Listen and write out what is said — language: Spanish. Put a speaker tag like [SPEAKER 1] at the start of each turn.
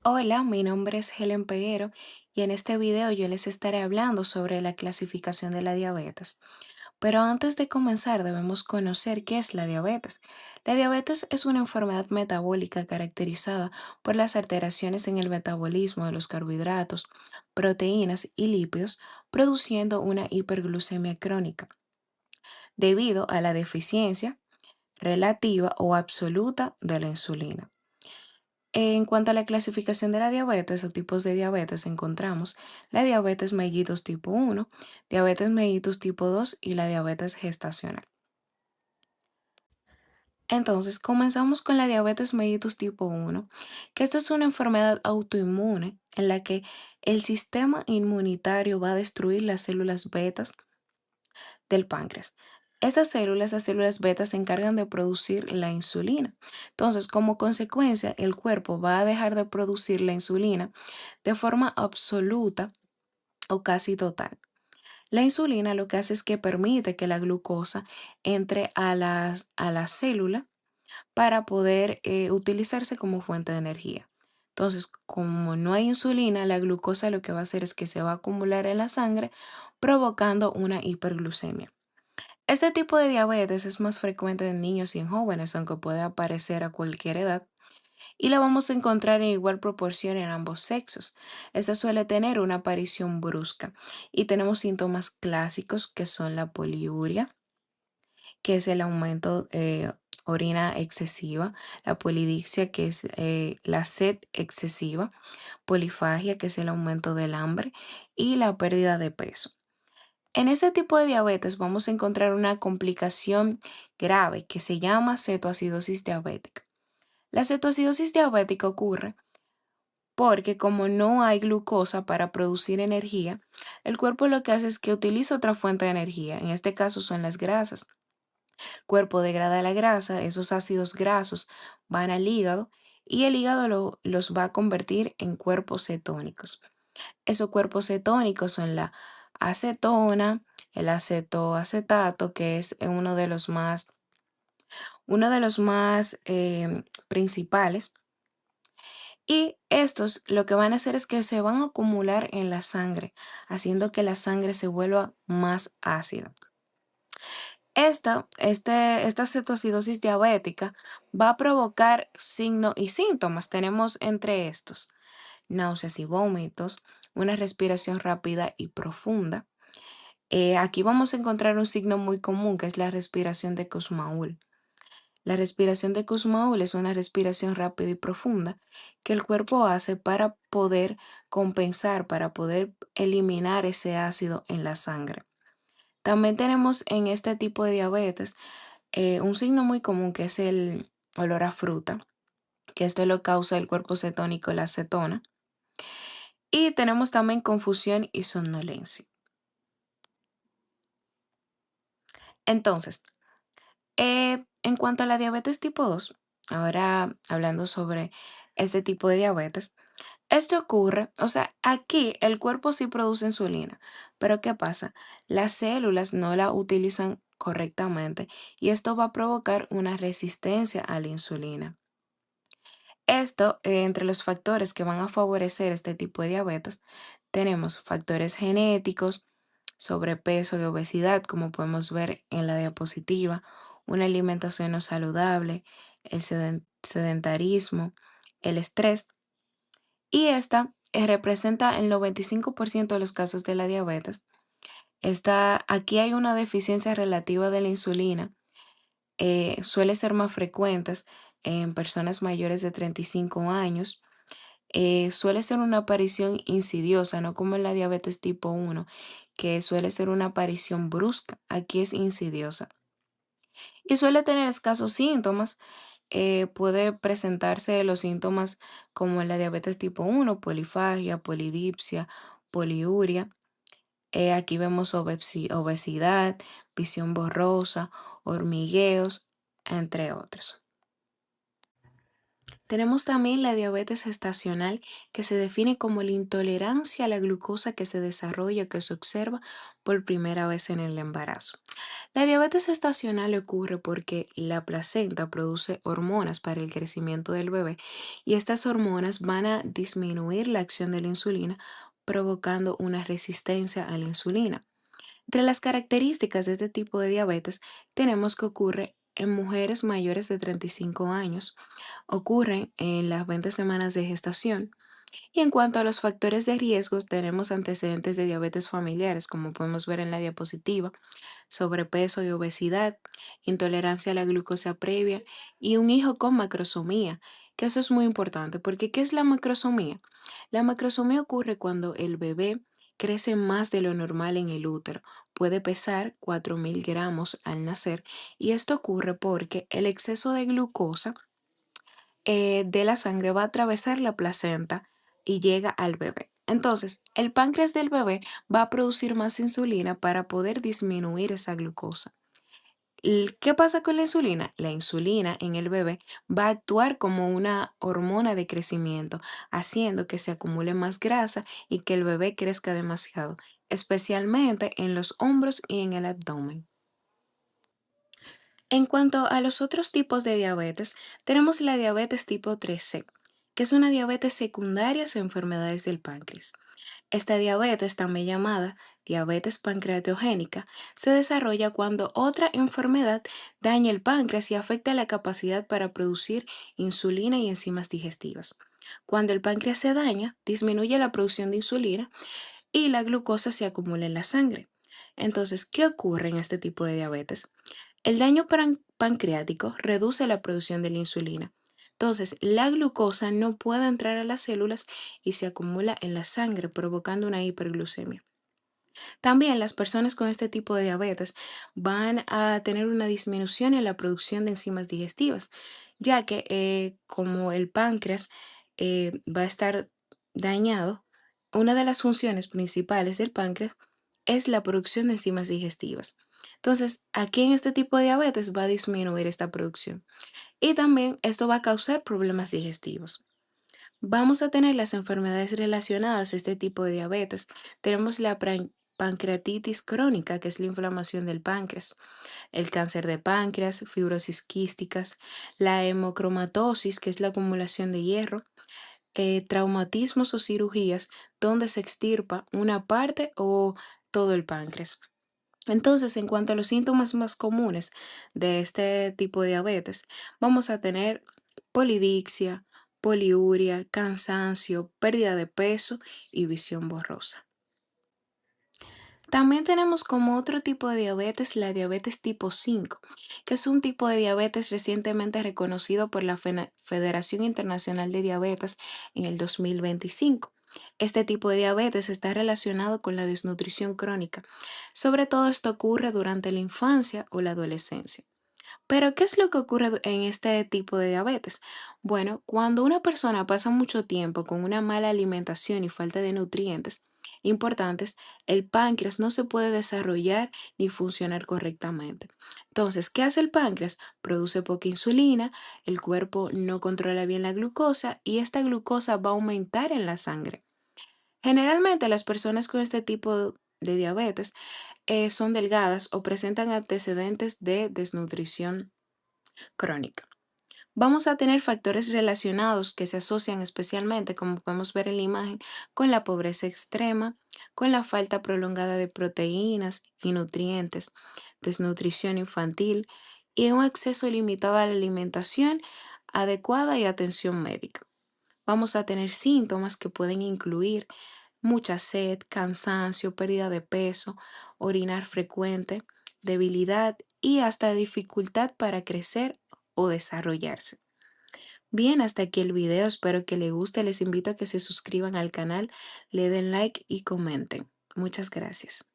[SPEAKER 1] Hola, mi nombre es Helen Peguero y en este video yo les estaré hablando sobre la clasificación de la diabetes. Pero antes de comenzar debemos conocer qué es la diabetes. La diabetes es una enfermedad metabólica caracterizada por las alteraciones en el metabolismo de los carbohidratos, proteínas y lípidos, produciendo una hiperglucemia crónica, debido a la deficiencia relativa o absoluta de la insulina. En cuanto a la clasificación de la diabetes o tipos de diabetes, encontramos la diabetes mellitus tipo 1, diabetes mellitus tipo 2 y la diabetes gestacional. Entonces, comenzamos con la diabetes mellitus tipo 1, que esto es una enfermedad autoinmune en la que el sistema inmunitario va a destruir las células betas del páncreas. Las células beta, se encargan de producir la insulina. Entonces, como consecuencia, el cuerpo va a dejar de producir la insulina de forma absoluta o casi total. La insulina lo que hace es que permite que la glucosa entre a la célula para poder utilizarse como fuente de energía. Entonces, como no hay insulina, la glucosa lo que va a hacer es que se va a acumular en la sangre, provocando una hiperglucemia. Este tipo de diabetes es más frecuente en niños y en jóvenes, aunque puede aparecer a cualquier edad, y la vamos a encontrar en igual proporción en ambos sexos. Esta suele tener una aparición brusca y tenemos síntomas clásicos que son la poliuria, que es el aumento orina excesiva, la polidicsia, que es la sed excesiva, polifagia, que es el aumento del hambre, y la pérdida de peso. En este tipo de diabetes vamos a encontrar una complicación grave que se llama cetoacidosis diabética. La cetoacidosis diabética ocurre porque como no hay glucosa para producir energía, el cuerpo lo que hace es que utiliza otra fuente de energía, en este caso son las grasas. El cuerpo degrada la grasa, esos ácidos grasos van al hígado y el hígado los va a convertir en cuerpos cetónicos. Esos cuerpos cetónicos son la acetona, el acetoacetato, que es uno de los más principales. Y estos lo que van a hacer es que se van a acumular en la sangre, haciendo que la sangre se vuelva más ácida. Esta cetoacidosis diabética va a provocar signos y síntomas. Tenemos entre estos náuseas y vómitos, una respiración rápida y profunda. Aquí vamos a encontrar un signo muy común que es la respiración de Kussmaul. La respiración de Kussmaul es una respiración rápida y profunda que el cuerpo hace para poder compensar, para poder eliminar ese ácido en la sangre. También tenemos en este tipo de diabetes un signo muy común que es el olor a fruta, que esto lo causa el cuerpo cetónico, la acetona. Y tenemos también confusión y somnolencia. Entonces, en cuanto a la diabetes tipo 2, ahora hablando sobre este tipo de diabetes, esto ocurre, o sea, aquí el cuerpo sí produce insulina, pero ¿qué pasa? Las células no la utilizan correctamente y esto va a provocar una resistencia a la insulina. Esto, entre los factores que van a favorecer este tipo de diabetes, tenemos factores genéticos, sobrepeso y obesidad, como podemos ver en la diapositiva, una alimentación no saludable, el sedentarismo, el estrés, y esta representa el 95% de los casos de la diabetes. Aquí hay una deficiencia relativa de la insulina, suele ser más frecuentes en personas mayores de 35 años. Suele ser una aparición insidiosa, no como en la diabetes tipo 1, que suele ser una aparición brusca. Aquí es insidiosa. Y suele tener escasos síntomas. Puede presentarse los síntomas como en la diabetes tipo 1, polifagia, polidipsia, poliuria. Aquí vemos obesidad, visión borrosa, hormigueos, entre otros. Tenemos también la diabetes gestacional, que se define como la intolerancia a la glucosa que se desarrolla o que se observa por primera vez en el embarazo. La diabetes gestacional ocurre porque la placenta produce hormonas para el crecimiento del bebé y estas hormonas van a disminuir la acción de la insulina, provocando una resistencia a la insulina. Entre las características de este tipo de diabetes tenemos que ocurre en mujeres mayores de 35 años, ocurren en las 20 semanas de gestación y en cuanto a los factores de riesgo tenemos antecedentes de diabetes familiares, como podemos ver en la diapositiva, sobrepeso y obesidad, intolerancia a la glucosa previa y un hijo con macrosomía, que eso es muy importante, porque ¿qué es la macrosomía? La macrosomía ocurre cuando el bebé crece más de lo normal en el útero, puede pesar 4.000 gramos al nacer y esto ocurre porque el exceso de glucosa de la sangre va a atravesar la placenta y llega al bebé. Entonces, el páncreas del bebé va a producir más insulina para poder disminuir esa glucosa. ¿Qué pasa con la insulina? La insulina en el bebé va a actuar como una hormona de crecimiento, haciendo que se acumule más grasa y que el bebé crezca demasiado, especialmente en los hombros y en el abdomen. En cuanto a los otros tipos de diabetes, tenemos la diabetes tipo 3C, que es una diabetes secundaria a enfermedades del páncreas. Esta diabetes, también llamada diabetes pancreatogénica, se desarrolla cuando otra enfermedad daña el páncreas y afecta la capacidad para producir insulina y enzimas digestivas. Cuando el páncreas se daña, disminuye la producción de insulina y la glucosa se acumula en la sangre. Entonces, ¿qué ocurre en este tipo de diabetes? El daño pancreático reduce la producción de la insulina. Entonces, la glucosa no puede entrar a las células y se acumula en la sangre, provocando una hiperglucemia. También las personas con este tipo de diabetes van a tener una disminución en la producción de enzimas digestivas, ya que como el páncreas va a estar dañado, una de las funciones principales del páncreas es la producción de enzimas digestivas. Entonces, aquí en este tipo de diabetes va a disminuir esta producción y también esto va a causar problemas digestivos. Vamos a tener las enfermedades relacionadas a este tipo de diabetes. Tenemos la pancreatitis crónica, que es la inflamación del páncreas, el cáncer de páncreas, fibrosis quísticas, la hemocromatosis, que es la acumulación de hierro, traumatismos o cirugías donde se extirpa una parte o todo el páncreas. Entonces, en cuanto a los síntomas más comunes de este tipo de diabetes, vamos a tener polidixia, poliuria, cansancio, pérdida de peso y visión borrosa. También tenemos como otro tipo de diabetes la diabetes tipo 5, que es un tipo de diabetes recientemente reconocido por la Federación Internacional de Diabetes en el 2025. Este tipo de diabetes está relacionado con la desnutrición crónica. Sobre todo esto ocurre durante la infancia o la adolescencia. Pero, ¿qué es lo que ocurre en este tipo de diabetes? Bueno, cuando una persona pasa mucho tiempo con una mala alimentación y falta de nutrientes importantes, el páncreas no se puede desarrollar ni funcionar correctamente. Entonces, ¿qué hace el páncreas? Produce poca insulina, el cuerpo no controla bien la glucosa y esta glucosa va a aumentar en la sangre. Generalmente las personas con este tipo de diabetes son delgadas o presentan antecedentes de desnutrición crónica. Vamos a tener factores relacionados que se asocian especialmente, como podemos ver en la imagen, con la pobreza extrema, con la falta prolongada de proteínas y nutrientes, desnutrición infantil y un acceso limitado a la alimentación adecuada y atención médica. Vamos a tener síntomas que pueden incluir mucha sed, cansancio, pérdida de peso, orinar frecuente, debilidad y hasta dificultad para crecer o desarrollarse. Bien, hasta aquí el video, espero que les guste, les invito a que se suscriban al canal, le den like y comenten. Muchas gracias.